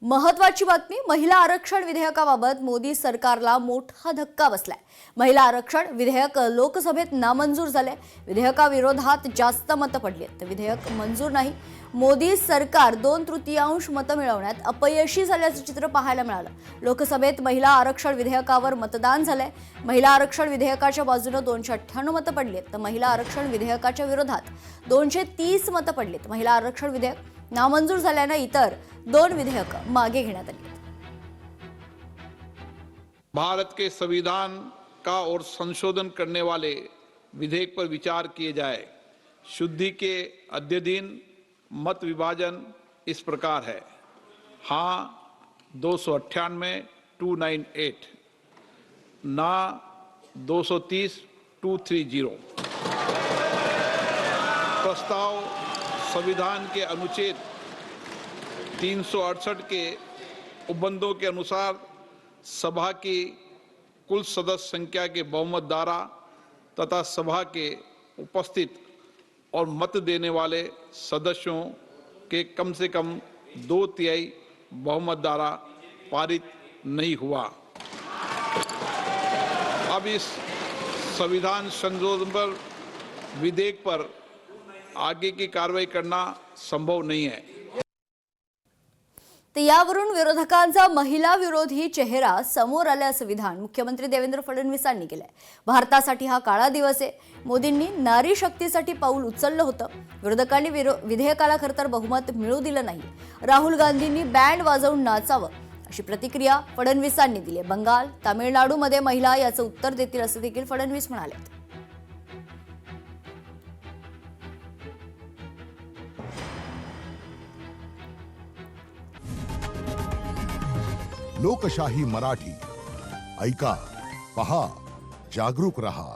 महत्त्वाची बातमी, महिला आरक्षण विधेयकाबाबत मोदी सरकारला मोठा धक्का बसलाय। महिला आरक्षण विधेयक लोकसभेत नामंजूर झाले। विधेयकाविरोधात जास्त मतं पडली तर विधेयक मंजूर नाही। मोदी सरकार 2/3 मतं मिळवण्यात अपयशी झाल्याचं चित्र पाहायला मिळालं। लोकसभेत महिला आरक्षण विधेयकावर मतदान झालंय। महिला आरक्षण विधेयकाच्या बाजूने 298 मतं पडलीत तर महिला आरक्षण विधेयकाच्या विरोधात 230 मतं पडलीत। महिला आरक्षण विधेयक नामंजूर झाल्याने इतर 2 विधेयक मागे घेण्यात आली। भारत के संविधान का और संशोधन करने वाले विधेयक पर विचार किए जाए। शुद्धि के अध्ययन मत विभाजन इस प्रकार है। हाँ 298 298, ना 230 230। प्रस्ताव संविधान के अनुच्छेद 368 के उपबंधों के अनुसार सभा की कुल सदस्य संख्या के बहुमत द्वारा तथा सभा के उपस्थित और मत देने वाले सदस्यों के कम से कम 2/3 बहुमत द्वारा पारित नहीं हुआ। अब इस संविधान संशोधन पर विधेयक पर आगे की कार्रवाई करना संभव नहीं है। तर यावरून विरोधकांचा महिला विरोधी चेहरा समोर आल्याचं विधान मुख्यमंत्री देवेंद्र फडणवीसांनी केलंय। भारतासाठी हा काळा दिवस आहे। मोदींनी नारी शक्तीसाठी पाऊल उचललं होतं। विरोधकांनी विधेयकाला खरतर बहुमत मिळू दिलं नाही। राहुल गांधींनी बँड वाजवून नाचावं अशी प्रतिक्रिया फडणवीसांनी दिली। बंगाल, तामिळनाडूमध्ये महिला याचं उत्तर देतील असं देखील फडणवीस म्हणाले। लोकशाही मराठी ऐका, पहा, जागरूक रहा।